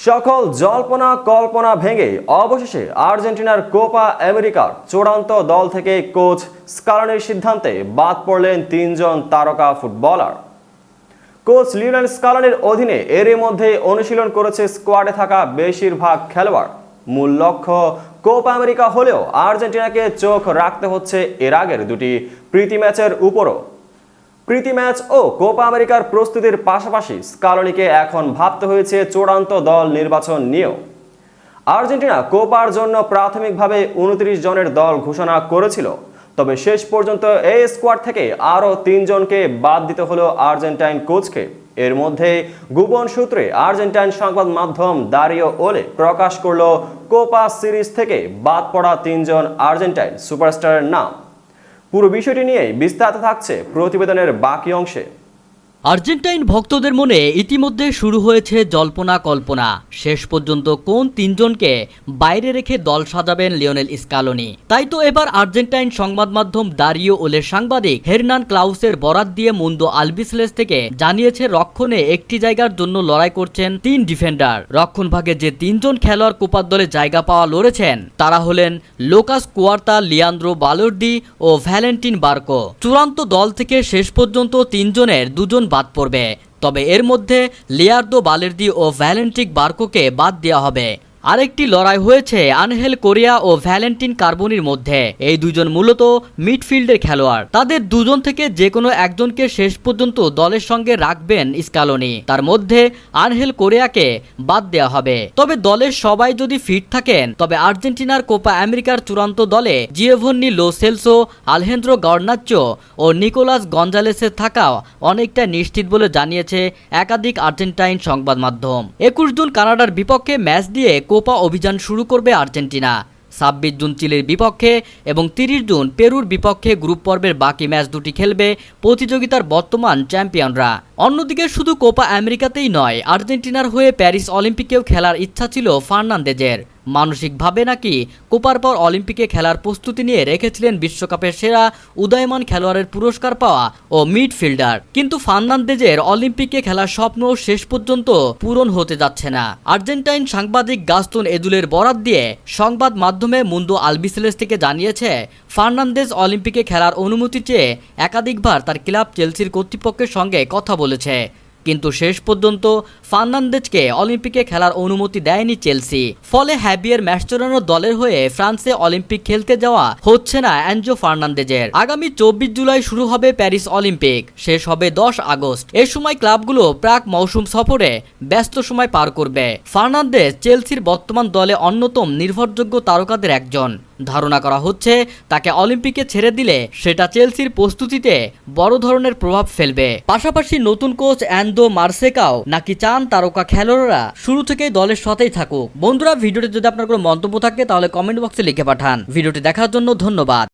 সকল জল্পনা কল্পনা ভেঙে অবশেষে আর্জেন্টিনার কোপা আমেরিকার চূড়ান্ত দল থেকে কোচ স্কালোনির সিদ্ধান্তে বাদ পড়লেন তিনজন তারকা ফুটবলার। কোচ লিওনেল স্কালোনির অধীনে এরই মধ্যে অনুশীলন করেছে স্কোয়াডে থাকা বেশিরভাগ খেলোয়াড়। মূল লক্ষ্য কোপা আমেরিকা হলেও আর্জেন্টিনাকে চোখ রাখতে হচ্ছে এর আগের দুটি প্রীতি ম্যাচের উপরও। প্রীতি ম্যাচ ও কোপা আমেরিকার প্রস্তুতির পাশাপাশি স্কালোনিকে এখন ভাবতে হয়েছে চূড়ান্ত দল নির্বাচন নিয়েও। আর্জেন্টিনা কোপার জন্য প্রাথমিকভাবে 29 জনের দল ঘোষণা করেছিল, তবে শেষ পর্যন্ত এই স্কোয়াড থেকে আরও 3 জনকে বাদ দিতে হলো আর্জেন্টাইন কোচকে। এর মধ্যে গোপন সূত্রে আর্জেন্টাইন সংবাদ মাধ্যম দারিও ওলে প্রকাশ করল কোপা সিরিজ থেকে বাদ পড়া 3 জন আর্জেন্টাইন সুপারস্টারের নাম। পুরো বিষয়টি নিয়ে বিস্তারিত থাকছে প্রতিবেদনের বাকি অংশে। আর্জেন্টাইন ভক্তদের মনে ইতিমধ্যে শুরু হয়েছে জল্পনা কল্পনা। শেষ পর্যন্ত কোন তিনজনকে বাইরে রেখে দল সাজাবেন লিওনেল স্কালোনি। তাই তো এবার আর্জেন্টাইন সংবাদ মাধ্যম দারিও ওলের সাংবাদিক হেরনান ক্লাউসের বরাত দিয়ে মুন্দো আলবিসেলেস থেকে জানিয়েছে রক্ষণে একটি জায়গার জন্য লড়াই করছেন 3 ডিফেন্ডার। রক্ষণ ভাগে যে 3 জন খেলোয়াড় কোপার দলে জায়গা পাওয়া লড়েছেন তারা হলেন লোকাস কুয়ার্তা, লিয়ান্দ্রো বালোর্দি ও ভ্যালেন্টিন বার্কো। চূড়ান্ত দল থেকে শেষ পর্যন্ত 3 জনের 2 জন বাদ পড়বে, তবে এর মধ্যে লিয়ার্দো বালের্দি ও ভ্যালেন্টিক বার্কোকে বাদ দেওয়া হবে। আরেকটি লড়াই হয়েছে আনহেল কোরিয়া ও ভ্যালেন্টিন কার্বনির মধ্যে। এই দুজন মূলত মিডফিল্ডের খেলোয়াড়। তাদের দুজন থেকে যে কোনো একজনকে শেষ পর্যন্ত দলের সঙ্গে রাখবেন স্কালোনি। তার মধ্যে আনহেল কোরিয়াকে বাদ দেওয়া হবে। তবে দলের সবাই যদি ফিট থাকেন তবে আর্জেন্টিনার কোপা আমেরিকার চূড়ান্ত দলে জিওভন্নি লো সেলসো, আলহেন্দ্রো গার্নাচ্চো ও নিকোলাস গঞ্জালেসের থাকাও অনেকটা নিশ্চিত বলে জানিয়েছে একাধিক আর্জেন্টাইন সংবাদ মাধ্যম। 21 জুন কানাডার বিপক্ষে ম্যাচ দিয়ে কোপা অভিযান শুরু করবে আর্জেন্টিনা। 26 জুন চিলির বিপক্ষে এবং 30 জুন পেরুর বিপক্ষে গ্রুপ পর্বের বাকি ম্যাচ দুটি খেলবে প্রতিযোগিতার বর্তমান চ্যাম্পিয়নরা। অন্যদিকে শুধু কোপা আমেরিকাতেই নয়, আর্জেন্টিনার হয়ে প্যারিস অলিম্পিকেও খেলার ইচ্ছা ছিল ফার্নান্দেজের। মানসিকভাবে নাকি কোপার পর অলিম্পিকে খেলার প্রস্তুতি নিয়ে রেখেছিলেন বিশ্বকাপের সেরা উদীয়মান খেলোয়াড়ের পুরস্কার পাওয়া ও মিডফিল্ডার। কিন্তু ফার্নান্দেজের অলিম্পিকে খেলার স্বপ্ন শেষ পর্যন্ত পূরণ হতে যাচ্ছে না। আর্জেন্টাইন সাংবাদিক গাস্তন এদুলের বরাত দিয়ে সংবাদ মাধ্যমে মুন্দো আলবিসেলেস থেকে জানিয়েছে ফার্নান্দেজ অলিম্পিকে খেলার অনুমতি চেয়ে একাধিকবার তার ক্লাব চেলসির কর্তৃপক্ষের সঙ্গে কথা বলেছে, কিন্তু শেষ পর্যন্ত ফার্নান্দেজকে অলিম্পিকে খেলার অনুমতি দেয়নি চেলসি। ফলে হ্যাবিয়ের ম্যাস্টোরানো দলের হয়ে ফ্রান্সে অলিম্পিক খেলতে যাওয়া হচ্ছে না এনজো ফার্নান্দেজের। আগামী 24 জুলাই শুরু হবে প্যারিস অলিম্পিক, শেষ হবে 10 আগস্ট। এ সময় ক্লাবগুলো প্রাক মৌসুম সফরে ব্যস্ত সময় পার করবে। ফার্নান্দেজ চেলসির বর্তমান দলে অন্যতম নির্ভরযোগ্য তারকাদের একজন। ধারণা করা হচ্ছে তাকে অলিম্পিকে ছেড়ে দিলে সেটা চেলসির প্রস্তুতিতে বড় ধরনের প্রভাব ফেলবে। পাশাপাশি নতুন কোচ অ্যান্দো মার্সেকাও নাকি চান তারকা খেলোয়াড়রা শুরু থেকেই দলের সাথেই থাকুক। বন্ধুরা, ভিডিওটি যদি আপনার কোনো মন্তব্য থাকে তাহলে কমেন্ট বক্সে লিখে পাঠান। ভিডিওটি দেখার জন্য ধন্যবাদ।